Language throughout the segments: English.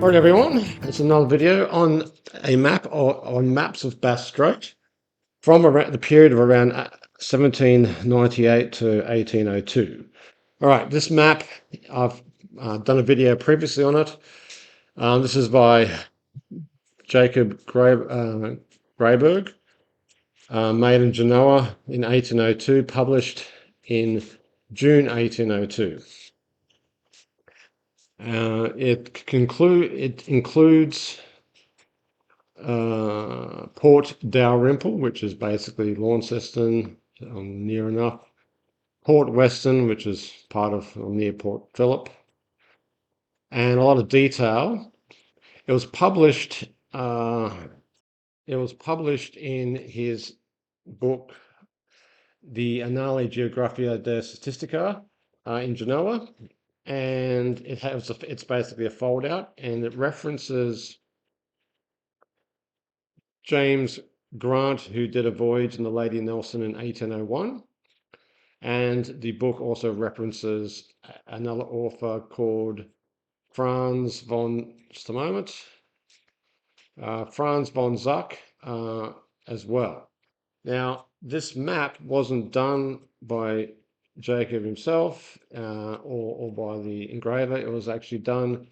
Alright everyone, it's another video on a map or on maps of Bass Strait from around the period of around 1798 to 1802. Alright, this map, I've done a video previously on it. This is by Jacob Grayberg, made in Genoa in 1802, published in June 1802. It includes Port Dalrymple, which is basically Launceston, near enough. Port Weston, which is part of near Port Phillip, and a lot of detail. It was published. It was published in his book, the Annali Geographia de Statistica, in Genoa, and it's basically a fold out, and it references James Grant, who did a voyage in the Lady Nelson in 1801. And the book also references another author called Franz von, just a moment, Franz von Zach as well. Now, this map wasn't done by Jacob himself or by the engraver. It was actually done,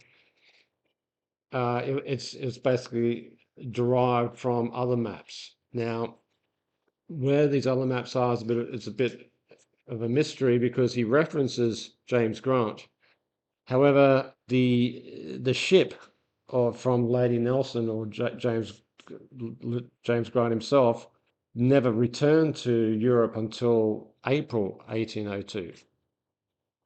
it's basically derived from other maps. Now, where these other maps are is a bit of a mystery because he references James Grant. However, the ship from Lady Nelson or James Grant himself never returned to Europe until April 1802.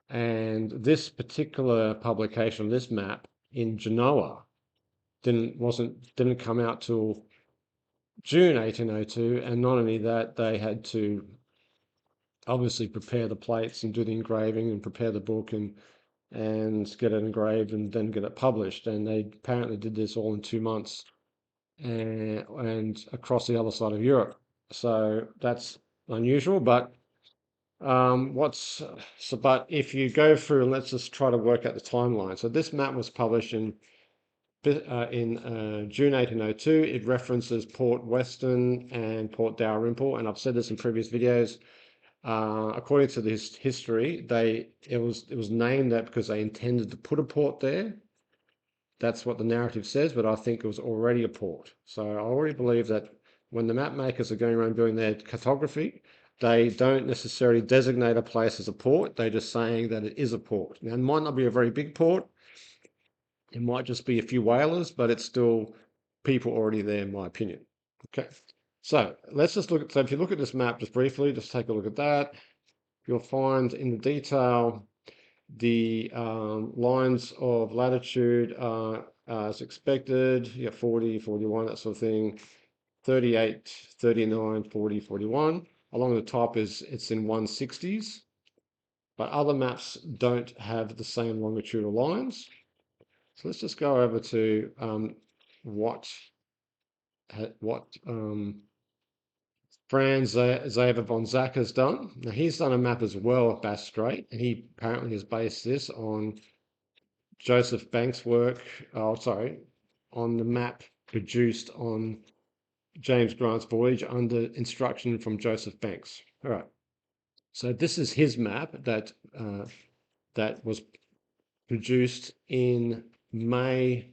And this particular publication, this map in Genoa, didn't come out till June 1802, and not only that, they had to obviously prepare the plates and do the engraving and prepare the book and get it engraved and then get it published. And they apparently did this all in 2 months and across the other side of Europe. So that's unusual, but but if you go through and let's just try to work out the timeline. So this map was published in June 1802. It references Port Weston and Port Dalrymple, and I've said this in previous videos. According to this history, it was named that because they intended to put a port there. That's what the narrative says, but I think it was already a port. So I already believe that when the map makers are going around doing their cartography, they don't necessarily designate a place as a port. They're just saying that it is a port. Now, it might not be a very big port. It might just be a few whalers, but it's still people already there, in my opinion. Okay. So let's just look at, so if you look at this map just briefly, just take a look at that. You'll find in the detail the lines of latitude as expected. You have 40, 41, that sort of thing, 38, 39, 40, 41. Along the top it's in 160s, but other maps don't have the same longitudinal lines. So let's just go over to what Franz Xaver von Zach has done. Now he's done a map as well of Bass Strait, and he apparently has based this on Joseph Banks' work. Oh, sorry, on the map produced on James Grant's voyage under instruction from Joseph Banks. All right. So this is his map that was produced in May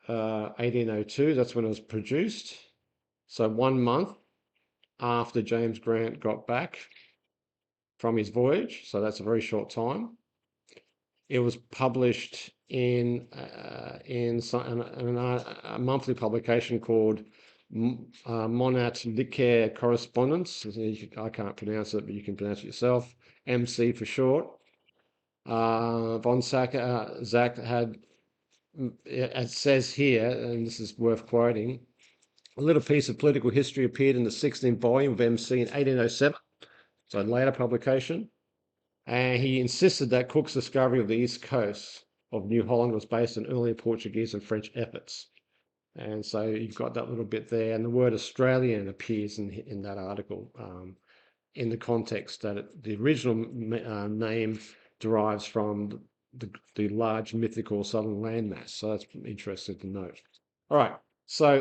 1802. That's when it was produced. So 1 month after James Grant got back from his voyage. So that's a very short time. It was published in a monthly publication called Monat Liquor Correspondence. I can't pronounce it, but you can pronounce it yourself. MC for short. Von Zach had, it says here, and this is worth quoting, a little piece of political history appeared in the 16th volume of MC in 1807, so a later publication. And he insisted that Cook's discovery of the east coast of New Holland was based on earlier Portuguese and French efforts. And so you've got that little bit there. And the word Australian appears in that article in the context that the original name derives from the large mythical southern landmass. So that's interesting to note. All right. So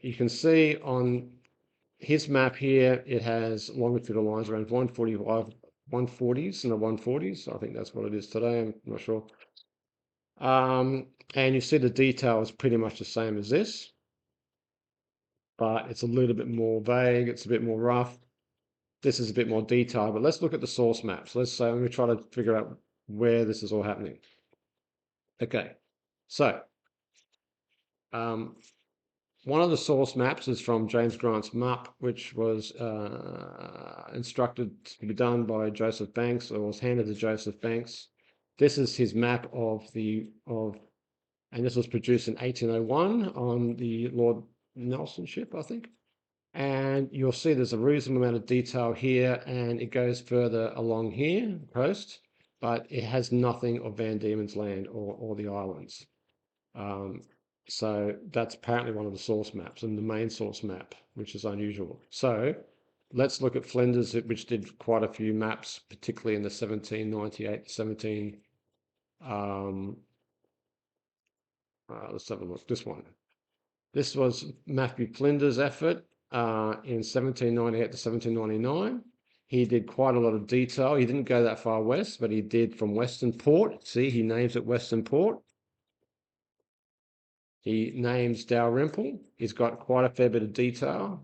you can see on his map here, it has longitudinal lines around 145, 140s and the 140s. I think that's what it is today. I'm not sure. And you see the detail is pretty much the same as this, but it's a little bit more vague. It's a bit more rough. This is a bit more detailed, but let's look at the source maps. Let's say, I'm going to try to figure out where this is all happening. Okay, so um, one of the source maps is from James Grant's map, which was instructed to be done by Joseph Banks, or was handed to Joseph Banks. This is his map and this was produced in 1801 on the Lord Nelson ship, I think. And you'll see there's a reasonable amount of detail here, and it goes further along here, coast, but it has nothing of Van Diemen's Land or the islands. So that's apparently one of the source maps and the main source map, which is unusual. So let's look at Flinders, which did quite a few maps, particularly in the 1798, 17. Let's have a look. This one. This was Matthew Flinders' effort in 1798 to 1799. He did quite a lot of detail. He didn't go that far west, but he did from Western Port. See, he names it Western Port. He names Dalrymple. He's got quite a fair bit of detail.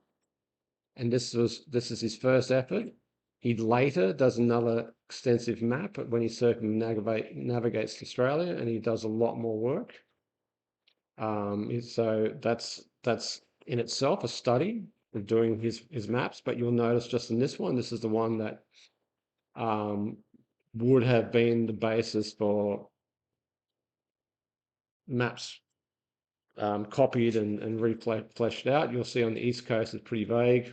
And this is his first effort. He later does another extensive map when he circumnavigates Australia, and he does a lot more work. So that's in itself a study of doing his maps. But you'll notice just in this one, this is the one that would have been the basis for maps copied and fleshed out. You'll see on the East Coast it's pretty vague.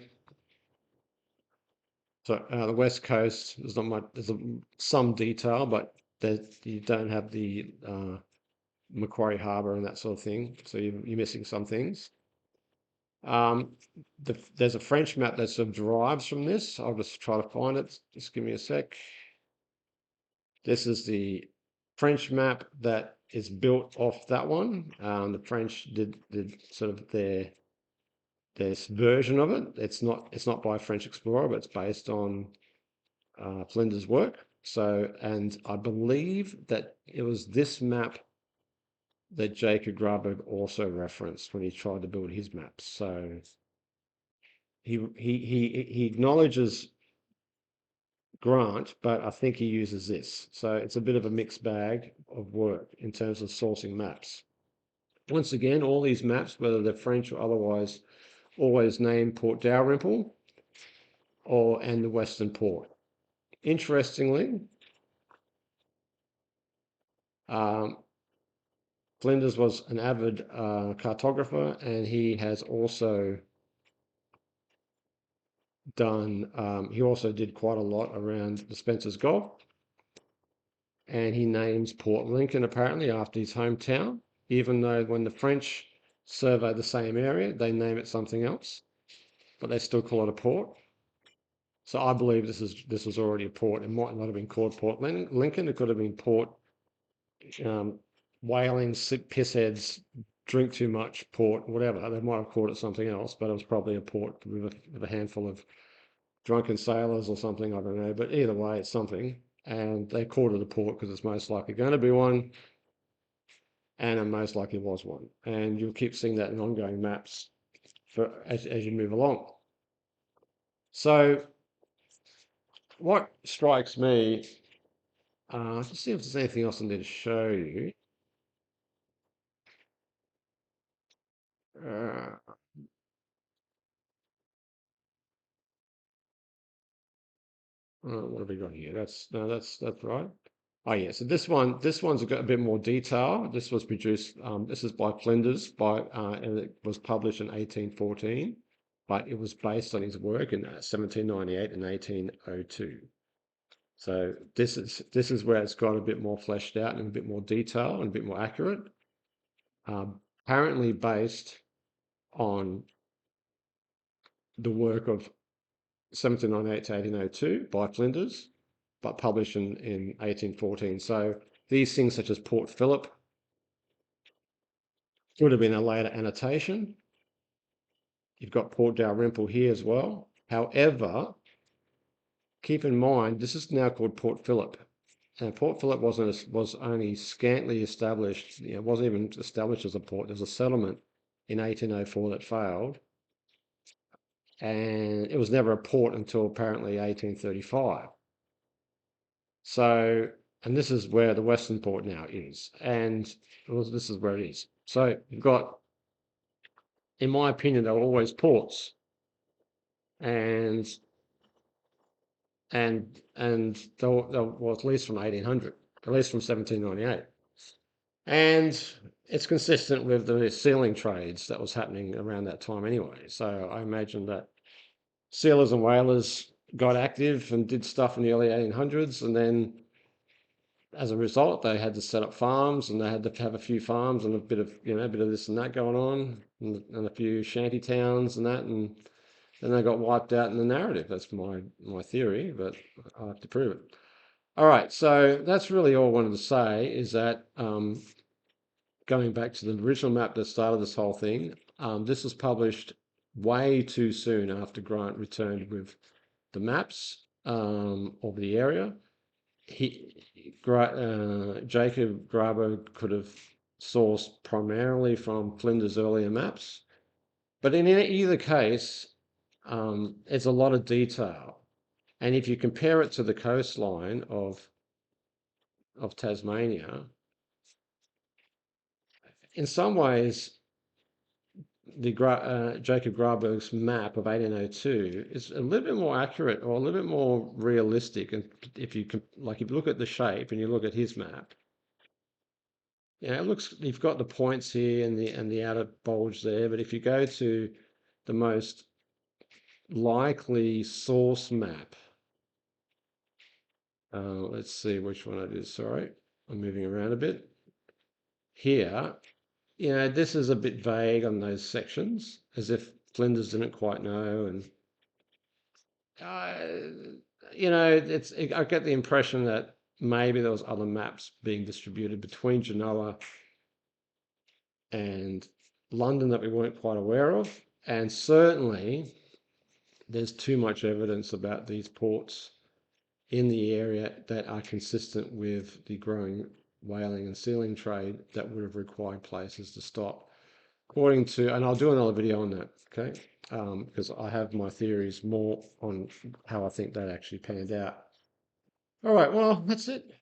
So the West Coast, there's not much. There's some detail, but you don't have the Macquarie Harbour and that sort of thing. So you're missing some things. There's a French map that sort of derives from this. I'll just try to find it. Just give me a sec. This is the French map that is built off that one. The French did sort of their version of it. It's not by a French explorer, but it's based on Flinders' work. So, and I believe that it was this map that Jacob Graberg also referenced when he tried to build his maps. So he acknowledges Grant, but I think he uses this. So it's a bit of a mixed bag of work in terms of sourcing maps. Once again, all these maps, whether they're French or otherwise, always name Port Dalrymple and the Western Port. Interestingly, Flinders was an avid cartographer, and he has also he also did quite a lot around the Spencer's Gulf, and he names Port Lincoln apparently after his hometown, even though when the French survey the same area, they name it something else, but they still call it a port. So I believe this was already a port. It might not have been called Port Lincoln. It could have been Port Whaling, Pissheads, Drink Too Much Port, whatever. They might have called it something else, but it was probably a port with a handful of drunken sailors or something. I don't know. But either way, it's something. And they called it a port because it's most likely going to be one. And it most likely was one. And you'll keep seeing that in ongoing maps as you move along. So what strikes me, let's see if there's anything else I need to show you. What have we got here? That's right. Oh yeah, so this one's got a bit more detail. This was produced. This is by Flinders, and it was published in 1814, but it was based on his work in 1798 and 1802. So this is where it's got a bit more fleshed out and a bit more detail and a bit more accurate. Apparently based on the work of 1798 to 1802 by Flinders. but published in 1814. So these things such as Port Phillip would have been a later annotation. You've got Port Dalrymple here as well. However, keep in mind, this is now called Port Phillip. And Port Phillip was only scantily established. It wasn't even established as a port. There was a settlement in 1804 that failed, and it was never a port until apparently 1835. So, and this is where the Western Port now is, and this is where it is. So you've got, in my opinion, there were always ports, and well, at least from 1800, at least from 1798. And it's consistent with the sealing trades that was happening around that time anyway. So I imagine that sealers and whalers got active and did stuff in the early 1800s, and then as a result, they had to set up farms, and they had to have a few farms and a bit of a bit of this and that going on, and a few shanty towns and that, and then they got wiped out in the narrative. That's my theory, but I have to prove it. All right, so that's really all I wanted to say is that going back to the original map that started this whole thing, this was published way too soon after Grant returned with the maps of the area. Jacob Grabo could have sourced primarily from Flinders' earlier maps, but in either case, it's a lot of detail. And if you compare it to the coastline of Tasmania, in some ways, Jacob Graberg's map of 1802 is a little bit more accurate or a little bit more realistic. And if you look at the shape and you look at his map, it looks, you've got the points here and the outer bulge there. But if you go to the most likely source map, let's see which one it is. Sorry, I'm moving around a bit here. This is a bit vague on those sections, as if Flinders didn't quite know. And I get the impression that maybe there was other maps being distributed between Genoa and London that we weren't quite aware of. And certainly there's too much evidence about these ports in the area that are consistent with the growing whaling and sealing trade that would have required places to stop. According to, and I'll do another video on that, okay? Because I have my theories more on how I think that actually panned out. All right, well, that's it.